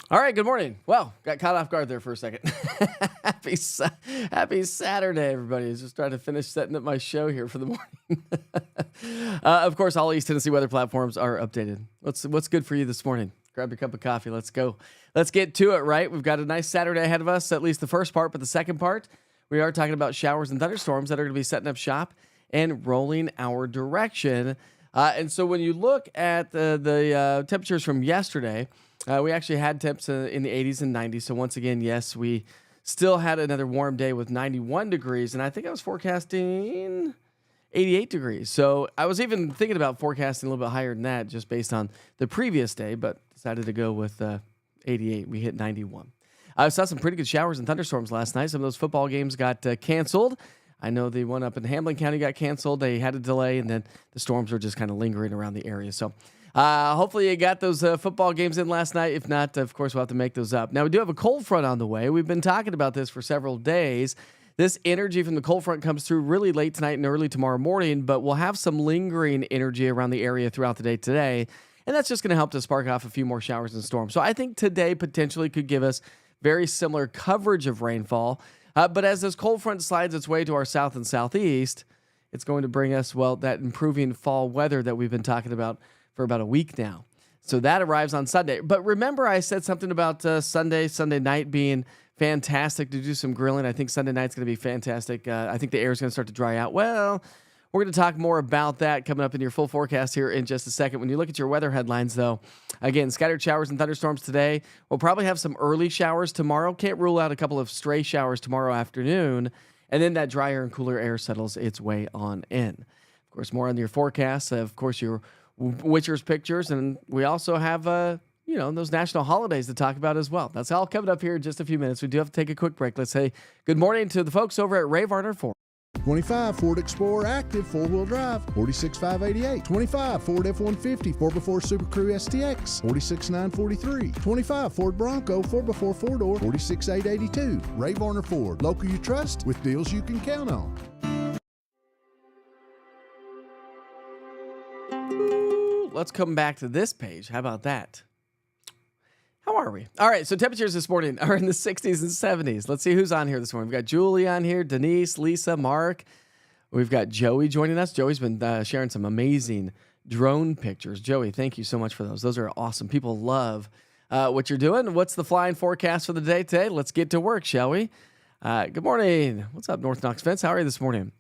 All right, good morning. Well, got caught off guard there for a second. Happy Saturday, everybody. I was just trying to finish setting up my show here for the morning. Of course, all East Tennessee weather platforms are updated. What's good for you this morning? Grab your cup of coffee. Let's go. Let's get to it, right? We've got a nice Saturday ahead of us, at least the first part, but the second part, we are talking about showers and thunderstorms that are going to be setting up shop and rolling our direction. And so when you look at the temperatures from yesterday, we actually had temps in the 80s and 90s. So once again, yes, we still had another warm day with 91 degrees. And I think I was forecasting 88 degrees. So I was even thinking about forecasting a little bit higher than that just based on the previous day, but decided to go with 88. We hit 91. I saw some pretty good showers and thunderstorms last night. Some of those football games got canceled. I know the one up in Hamlin County got canceled. They had a delay, and then the storms were just kind of lingering around the area. So hopefully you got those football games in last night. If not, of course, we'll have to make those up. Now, we do have a cold front on the way. We've been talking about this for several days. This energy from the cold front comes through really late tonight and early tomorrow morning, but we'll have some lingering energy around the area throughout the day today, and that's just going to help to spark off a few more showers and storms. So I think today potentially could give us very similar coverage of rainfall. But as this cold front slides its way to our south and southeast, it's going to bring us, well, that improving fall weather that we've been talking about for about a week now. So that arrives on Sunday. But remember I said something about Sunday night being fantastic to do some grilling. I think Sunday night's going to be fantastic. I think the air is going to start to dry out. Well, we're going to talk more about that coming up in your full forecast here in just a second. When you look at your weather headlines, though, again, scattered showers and thunderstorms today. We'll probably have some early showers tomorrow. Can't rule out a couple of stray showers tomorrow afternoon. And then that drier and cooler air settles its way on in. Of course, more on your forecasts. Of course, your Witcher's pictures. And we also have, those national holidays to talk about as well. That's all coming up here in just a few minutes. We do have to take a quick break. Let's say good morning to the folks over at Ray Varner Ford. 25 Ford Explorer Active 4-wheel drive, 46,588. 25 Ford F-150 4x4 Super Crew STX, 46,943. 25 Ford Bronco 4x4 4-door, 46,882. Ray Varner Ford, local you trust with deals you can count on. Let's come back to this page. How about that? How are we? All right, so temperatures this morning are in the 60s and 70s. Let's see who's on here this morning. We've got Julie on here, Denise, Lisa, Mark. We've got Joey joining us. Joey's been sharing some amazing drone pictures. Joey, thank you so much for those. Those are awesome. People love what you're doing. What's the flying forecast for the day today? Let's get to work, shall we? Good morning. What's up, North Knox Fence? How are you this morning?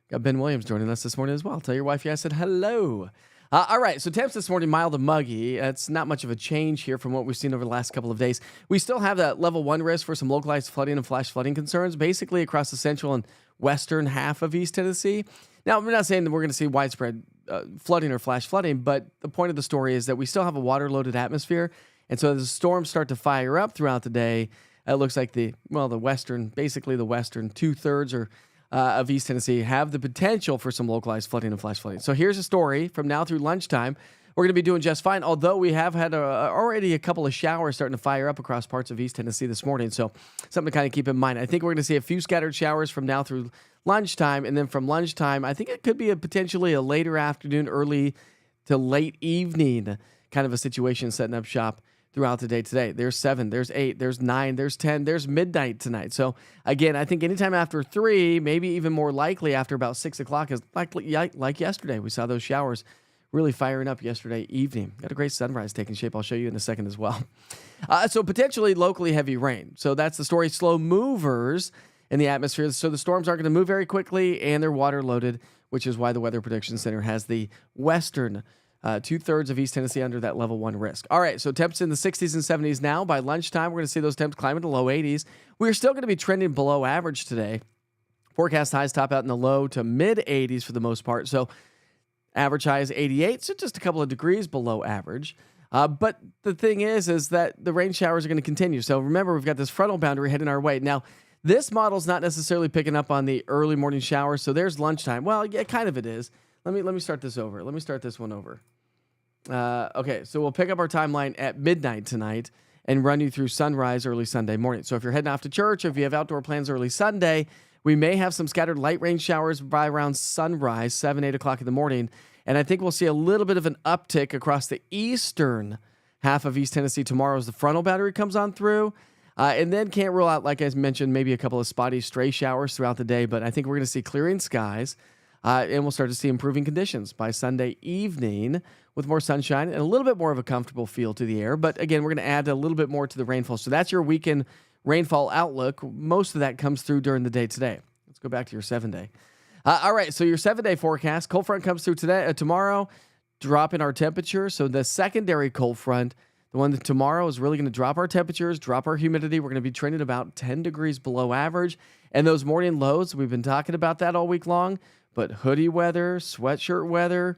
Got Ben Williams joining us this morning as well. Tell your wife I said hello. All right, so temps this morning, mild to muggy. It's not much of a change here from what we've seen over the last couple of days. We still have that level 1 risk for some localized flooding and flash flooding concerns, basically across the central and western half of East Tennessee. Now, we're not saying that we're going to see widespread flooding or flash flooding, but the point of the story is that we still have a water-loaded atmosphere, and so as the storms start to fire up throughout the day, it looks like the western 2/3 of East Tennessee have the potential for some localized flooding and flash flooding. So here's a story from now through lunchtime. We're going to be doing just fine, although we have had already a couple of showers starting to fire up across parts of East Tennessee this morning. So something to kind of keep in mind. I think we're going to see a few scattered showers from now through lunchtime, and then from lunchtime, I think it could be potentially a later afternoon, early to late evening kind of a situation setting up shop throughout the day today. There's 7, there's 8, there's 9, there's 10, there's midnight tonight. So again, I think anytime after 3, maybe even more likely after about 6 o'clock is like yesterday. We saw those showers really firing up yesterday evening. Got a great sunrise taking shape. I'll show you in a second as well. So potentially locally heavy rain. So that's the story. Slow movers in the atmosphere. So the storms aren't going to move very quickly and they're water loaded, which is why the Weather Prediction Center has the western 2/3 of East Tennessee under that level 1 risk. All right, so temps in the 60s and 70s now. By lunchtime, we're going to see those temps climbing to low 80s. We're still going to be trending below average today. Forecast highs top out in the low to mid 80s for the most part. So average high is 88, so just a couple of degrees below average. But the thing is that the rain showers are going to continue. So remember, we've got this frontal boundary heading our way. Now, this model's not necessarily picking up on the early morning showers, so there's lunchtime. Well, yeah, kind of it is. Let me start this over. Let me start this one over. Okay, so we'll pick up our timeline at midnight tonight and run you through sunrise early Sunday morning. So if you're heading off to church, if you have outdoor plans early Sunday, we may have some scattered light rain showers by around sunrise, 7, 8 o'clock in the morning. And I think we'll see a little bit of an uptick across the eastern half of East Tennessee tomorrow as the frontal boundary comes on through. And then can't rule out, like I mentioned, maybe a couple of spotty stray showers throughout the day. But I think we're going to see clearing skies. And we'll start to see improving conditions by Sunday evening with more sunshine and a little bit more of a comfortable feel to the air. But again, we're going to add a little bit more to the rainfall. So that's your weekend rainfall outlook. Most of that comes through during the day today. Let's go back to your 7-day. All right, so your 7-day forecast. Cold front comes through today, tomorrow, drop in our temperature. So the secondary cold front, the one that tomorrow is really going to drop our temperatures, drop our humidity. We're going to be trending about 10 degrees below average. And those morning lows, we've been talking about that all week long, but hoodie weather, sweatshirt weather,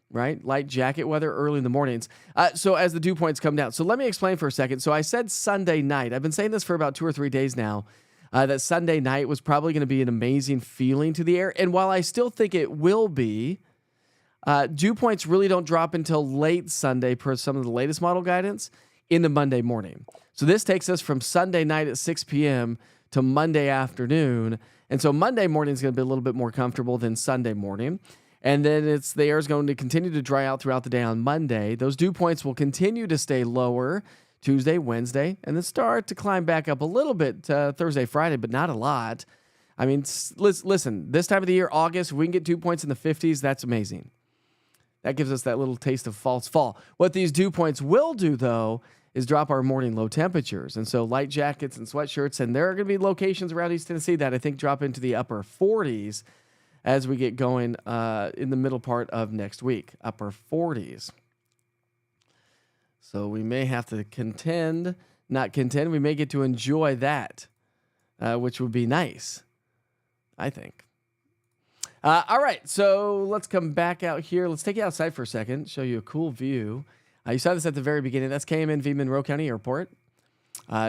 right? Light jacket weather early in the mornings. So as the dew points come down. So let me explain for a second. So I said Sunday night. I've been saying this for about 2 or 3 days now. That Sunday night was probably going to be an amazing feeling to the air. And while I still think it will be, dew points really don't drop until late Sunday per some of the latest model guidance into Monday morning. So this takes us from Sunday night at 6 p.m. to Monday afternoon. And so Monday morning is going to be a little bit more comfortable than Sunday morning. And then the air is going to continue to dry out throughout the day on Monday. Those dew points will continue to stay lower Tuesday, Wednesday, and then start to climb back up a little bit Thursday, Friday, but not a lot. I mean, listen, this time of the year, August, if we can get dew points in the 50s, that's amazing. That gives us that little taste of false fall. What these dew points will do, though, is drop our morning low temperatures. And so light jackets and sweatshirts, and there are going to be locations around East Tennessee that I think drop into the upper 40s as we get going in the middle part of next week, upper 40s. So we may have to not contend. We may get to enjoy that, which would be nice, I think. All right, so let's come back out here. Let's take you outside for a second, show you a cool view. You saw this at the very beginning. That's KMNV Monroe County Airport.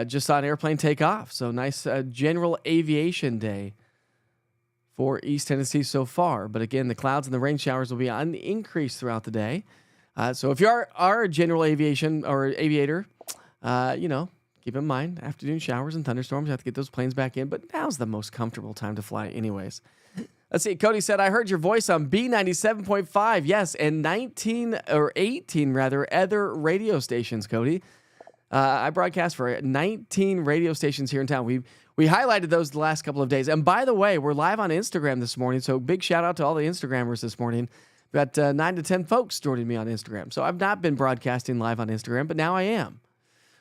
Just saw an airplane take off. So nice general aviation day for East Tennessee so far. But again, the clouds and the rain showers will be on the increase throughout the day. So if you are a general aviation or aviator, keep in mind, afternoon showers and thunderstorms, you have to get those planes back in. But now's the most comfortable time to fly anyways. Let's see. Cody said, I heard your voice on B97.5. Yes, and 18 other radio stations, Cody. I broadcast for 19 radio stations here in town. We highlighted those the last couple of days. And by the way, we're live on Instagram this morning. So big shout out to all the Instagrammers this morning. We've got 9 to 10 folks joining me on Instagram. So I've not been broadcasting live on Instagram, but now I am.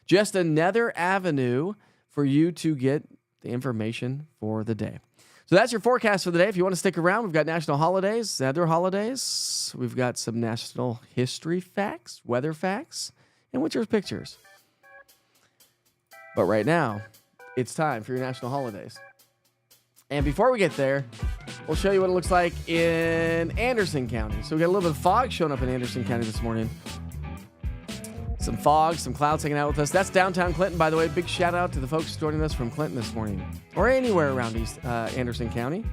Just another avenue for you to get the information for the day. So that's your forecast for the day. If you want to stick around, we've got national holidays, other holidays. We've got some national history facts, weather facts, and winter's pictures. But right now, it's time for your national holidays. And before we get there, we'll show you what it looks like in Anderson County. So we got a little bit of fog showing up in Anderson County this morning. Some fog, some clouds hanging out with us. That's downtown Clinton, by the way. Big shout out to the folks joining us from Clinton this morning, or anywhere around East Anderson County.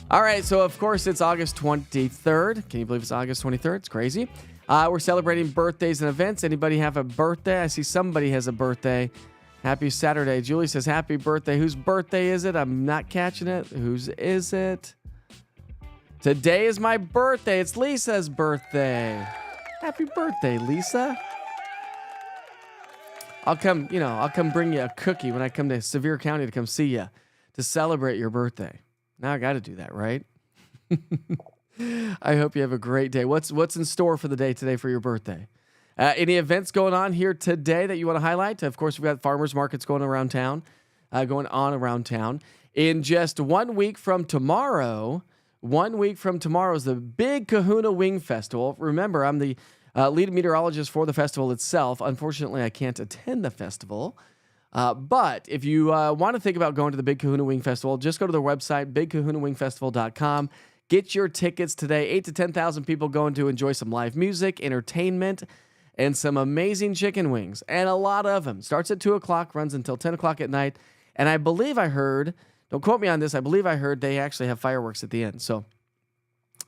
All right, so of course it's August 23rd. Can you believe it's August 23rd? It's crazy. We're celebrating birthdays and events. Anybody have a birthday? I see somebody has a birthday. Happy Saturday. Julie says, happy birthday. Whose birthday is it? I'm not catching it. Whose is it? Today is my birthday. It's Lisa's birthday. Happy birthday, Lisa. I'll come bring you a cookie when I come to Sevier County to come see you to celebrate your birthday. Now I got to do that, right? I hope you have a great day. What's in store for the day today for your birthday? Any events going on here today that you want to highlight? Of course, we've got farmers markets going on around town. In just 1 week from tomorrow, is the Big Kahuna Wing Festival. Remember, I'm the lead meteorologist for the festival itself. Unfortunately, I can't attend the festival. But if you want to think about going to the Big Kahuna Wing Festival, just go to their website, bigkahunawingfestival.com. Get your tickets today. 8,000 to 10,000 people going to enjoy some live music, entertainment, and some amazing chicken wings. And a lot of them. Starts at 2 o'clock, runs until 10 o'clock at night. And I believe I heard, don't quote me on this, I believe I heard they actually have fireworks at the end. So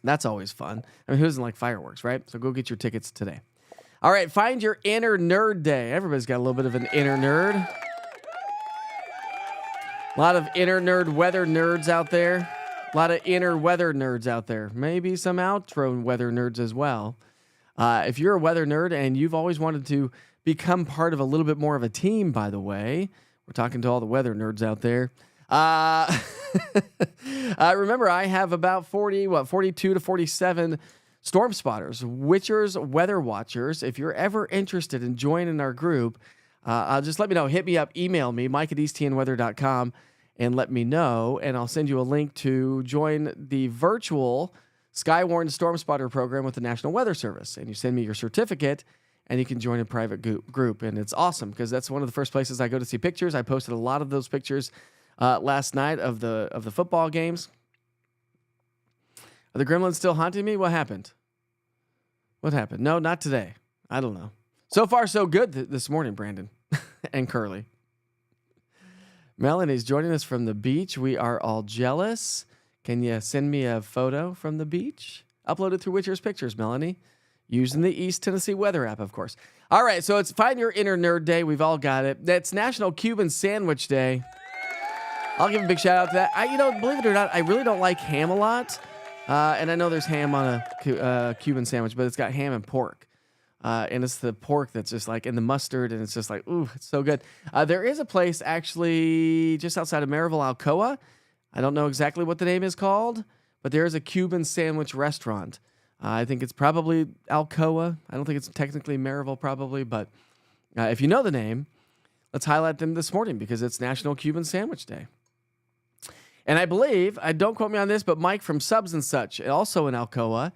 that's always fun. I mean, who doesn't like fireworks, right? So go get your tickets today. All right, find your inner nerd day. Everybody's got a little bit of an inner nerd. A lot of inner nerd weather nerds out there. A lot of inner weather nerds out there. Maybe some outro weather nerds as well. If you're a weather nerd and you've always wanted to become part of a little bit more of a team, by the way, we're talking to all the weather nerds out there. Remember, I have about 42 to 47 storm spotters, Witchers Weather Watchers. If you're ever interested in joining our group, just let me know. Hit me up, email me, mike@eastnweather.com, and let me know, and I'll send you a link to join the virtual Skywarn Storm Spotter program with the National Weather Service. And you send me your certificate, and you can join a private group. And it's awesome because that's one of the first places I go to see pictures. I posted a lot of those pictures last night of the football games. Are the gremlins still haunting me? What happened? What happened? No, not today. I don't know. So far, so good this morning, Brandon and Curly. Melanie's joining us from the beach. We are all jealous. Can you send me a photo from the beach? Upload it through Witcher's Pictures, Melanie. Using the East Tennessee Weather app, of course. All right, so it's Find Your Inner Nerd Day. We've all got it. That's National Cuban Sandwich Day. I'll give a big shout out to that. Believe it or not, I really don't like ham a lot. And I know there's ham on a Cuban sandwich, but it's got ham and pork. And it's the pork that's just like in the mustard, and it's just like, ooh, it's so good. There is a place actually just outside of Maryville, Alcoa. I don't know exactly what the name is called, but there is a Cuban sandwich restaurant. I think it's probably Alcoa. I don't think it's technically Maryville, probably, but if you know the name, let's highlight them this morning because it's National Cuban Sandwich Day. And I believe, don't quote me on this, but Mike from Subs and Such, also in Alcoa,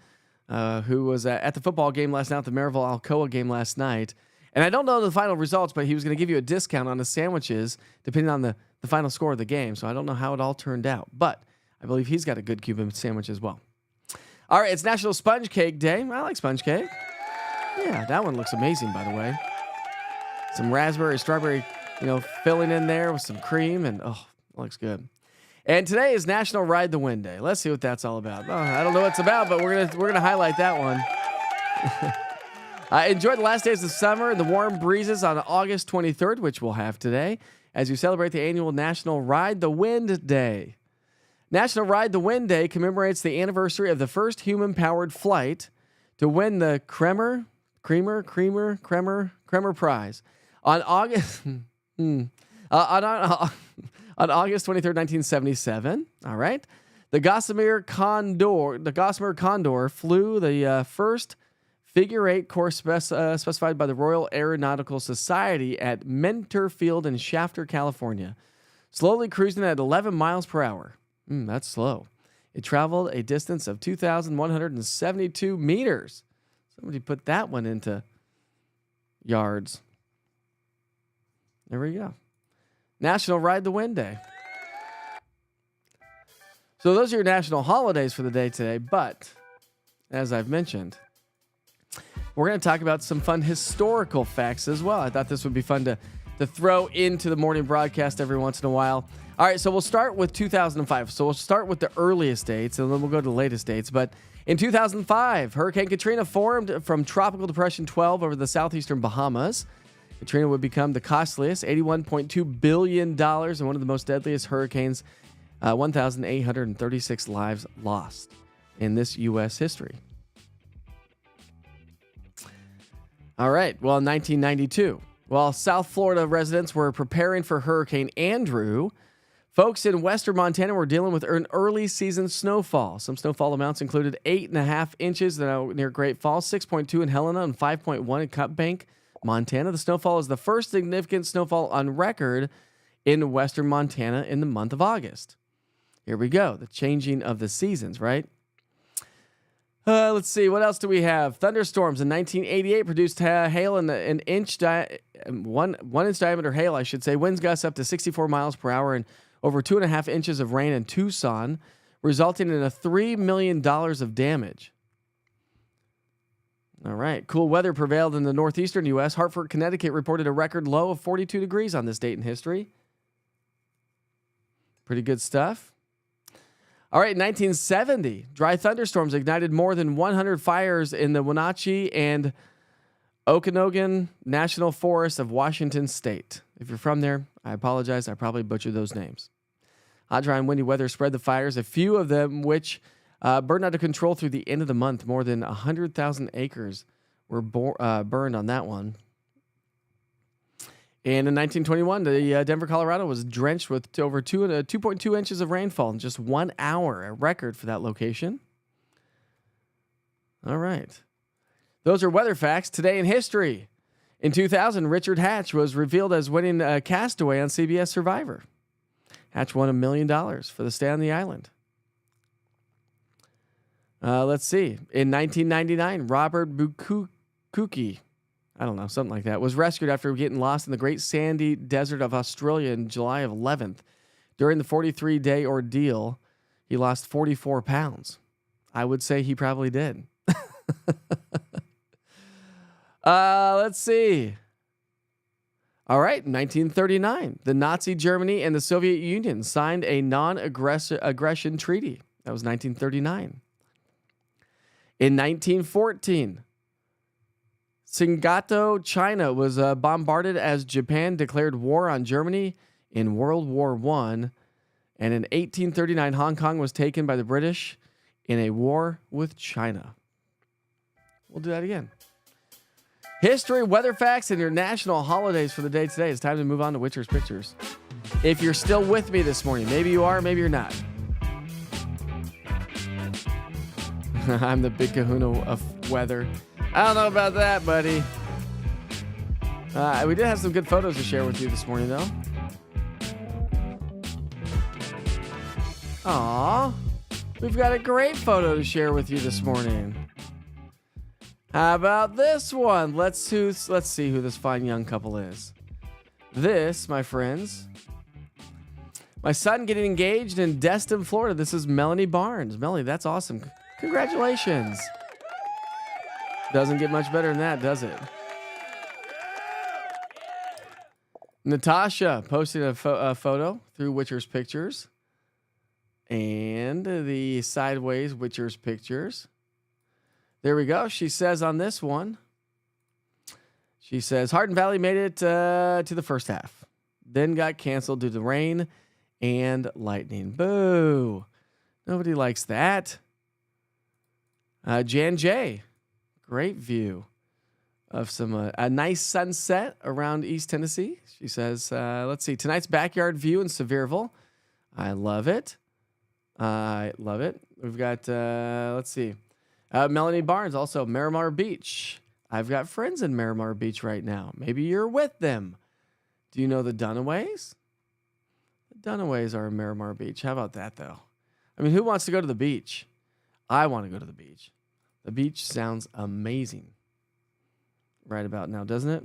who was at the football game last night, the Maryville Alcoa game last night. And I don't know the final results, but he was going to give you a discount on the sandwiches depending on the final score of the game. So I don't know how it all turned out, but I believe he's got a good Cuban sandwich as well. All right, it's National Sponge Cake Day. I like sponge cake. Yeah, that one looks amazing, by the way. Some raspberry, strawberry, filling in there with some cream, and it looks good. And today is National Ride the Wind Day. Let's see what that's all about. I don't know what it's about, but we're gonna highlight that one. Enjoy the last days of summer and the warm breezes on August 23rd, which we'll have today, as you celebrate the annual National Ride the Wind Day. National Ride the Wind Day commemorates the anniversary of the first human-powered flight to win the Kremer Prize on August on August 23rd, 1977. All right, the Gossamer Condor flew the first figure-8 course specified by the Royal Aeronautical Society at Mentor Field in Shafter, California, slowly cruising at 11 miles per hour. That's slow. It traveled a distance of 2,172 meters. Somebody put that one into yards. There we go. National Ride the Wind Day. So those are your national holidays for the day today. But as I've mentioned, we're going to talk about some fun historical facts as well. I thought this would be fun to throw into the morning broadcast every once in a while. All right, so we'll start with 2005. So we'll start with the earliest dates, and then we'll go to the latest dates. But in 2005, Hurricane Katrina formed from Tropical Depression 12 over the southeastern Bahamas. Katrina would become the costliest, $81.2 billion, and one of the most deadliest hurricanes, 1,836 lives lost in this U.S. history. All right, well, in 1992, while South Florida residents were preparing for Hurricane Andrew, folks in western Montana were dealing with an early season snowfall. Some snowfall amounts included 8.5 inches near Great Falls, 6.2 in Helena, and 5.1 in Cut Bank, Montana. The snowfall is the first significant snowfall on record in western Montana in the month of August. Here we go, the changing of the seasons, right? Let's see, what else do we have? Thunderstorms in 1988 produced hail in an inch, 1 inch diameter hail, I should say. Winds gusts up to 64 miles per hour and over 2.5 inches of rain in Tucson, resulting in $3 million of damage. All right, cool weather prevailed in the northeastern U.S. Hartford, Connecticut reported a record low of 42 degrees on this date in history. Pretty good stuff. All right, 1970, dry thunderstorms ignited more than 100 fires in the Wenatchee and Okanogan National Forest of Washington State. If you're from there, I apologize. I probably butchered those names. Hot, dry, and windy weather spread the fires, a few of them which burned out of control through the end of the month. More than 100,000 acres were burned on that one. And in 1921, the Denver, Colorado was drenched with over 2.2 inches of rainfall in just 1 hour, a record for that location. All right. Those are weather facts. Today in history. In 2000, Richard Hatch was revealed as winning Castaway on CBS Survivor. Hatch won $1 million for the stay on the island. Let's see. In 1999, Robert Bukuki, I don't know, something like that, was rescued after getting lost in the Great Sandy Desert of Australia in July 11th. During the 43-day ordeal, he lost 44 pounds. I would say he probably did. Let's see. All right, 1939, the Nazi Germany and the Soviet Union signed a non-aggression treaty. That was 1939. In 1914, Tsingato, China was bombarded as Japan declared war on Germany in World War I. And in 1839, Hong Kong was taken by the British in a war with China. We'll do that again. History, weather facts, and your national holidays for the day today. It's time to move on to Witcher's Pictures. If you're still with me this morning, maybe you are, maybe you're not. I'm the big kahuna of weather. I don't know about that, buddy. We did have some good photos to share with you this morning, though. Aw, we've got a great photo to share with you this morning. How about this one? Let's see who this fine young couple is. This, my friends, my son getting engaged in Destin, Florida. This is Melanie Barnes. Melanie, that's awesome. Congratulations. Doesn't get much better than that, does it? Natasha posted a photo through Witcher's Pictures. And the Sideways Witcher's Pictures. There we go. She says on this one, she says, Hardin Valley made it to the first half. Then got canceled due to rain and lightning. Boo. Nobody likes that. Jan J. Great view of a nice sunset around East Tennessee. She says, let's see, tonight's backyard view in Sevierville. I love it. I love it. We've got, let's see, Melanie Barnes, also Miramar Beach. I've got friends in Miramar Beach right now. Maybe you're with them. Do you know the Dunaways? The Dunaways are in Miramar Beach. How about that, though? I mean, who wants to go to the beach? I want to go to the beach. The beach sounds amazing right about now, doesn't it?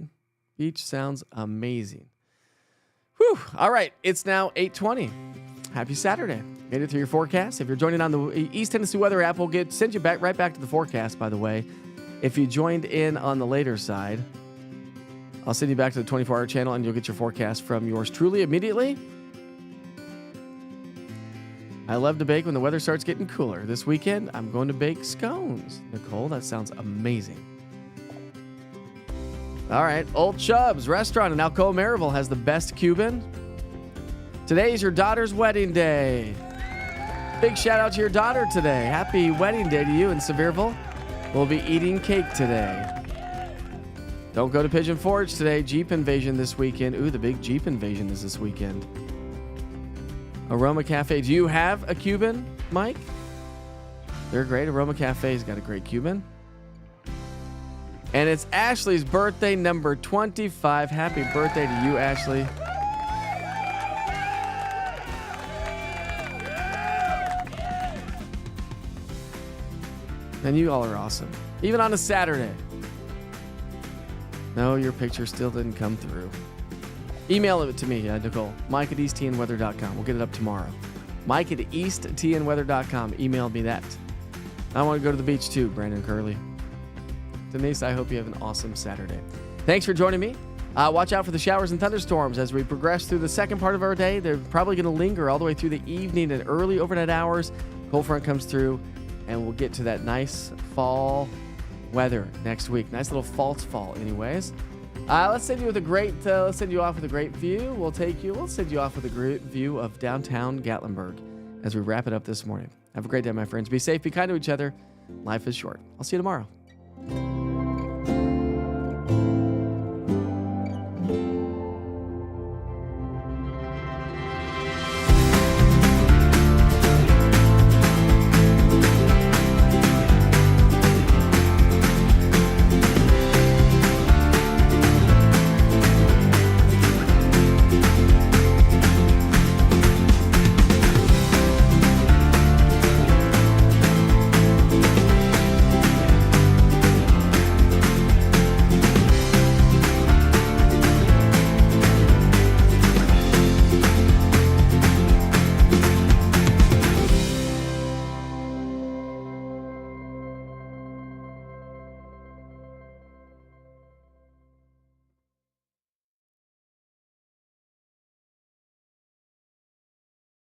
Beach sounds amazing. Whew. All right. It's now 8:20. Happy Saturday. Made it through your forecast. If you're joining on the East Tennessee Weather app, we'll send you right back to the forecast, by the way. If you joined in on the later side, I'll send you back to the 24-hour channel, and you'll get your forecast from yours truly immediately. I love to bake when the weather starts getting cooler. This weekend, I'm going to bake scones. Nicole, that sounds amazing. All right, Old Chubb's Restaurant in Alcoa Maryville has the best Cuban. Today's your daughter's wedding day. Big shout out to your daughter today. Happy wedding day to you in Sevierville. We'll be eating cake today. Don't go to Pigeon Forge today. Jeep Invasion this weekend. Ooh, the big Jeep Invasion is this weekend. Aroma Cafe. Do you have a Cuban, Mike? They're great. Aroma Cafe's got a great Cuban. And it's Ashley's birthday, number 25. Happy birthday to you, Ashley. And you all are awesome. Even on a Saturday. No, your picture still didn't come through. Email it to me, Nicole. Mike at easttnweather.com. We'll get it up tomorrow. Mike at easttnweather.com. Email me that. I want to go to the beach too, Brandon Curley. Denise, I hope you have an awesome Saturday. Thanks for joining me. Watch out for the showers and thunderstorms as we progress through the second part of our day. They're probably going to linger all the way through the evening and early overnight hours. Cold front comes through, and we'll get to that nice fall weather next week. Nice little false fall, anyways. Let's send you off with a great view. We'll send you off with a great view of downtown Gatlinburg as we wrap it up this morning. Have a great day, my friends. Be safe, be kind to each other. Life is short. I'll see you tomorrow.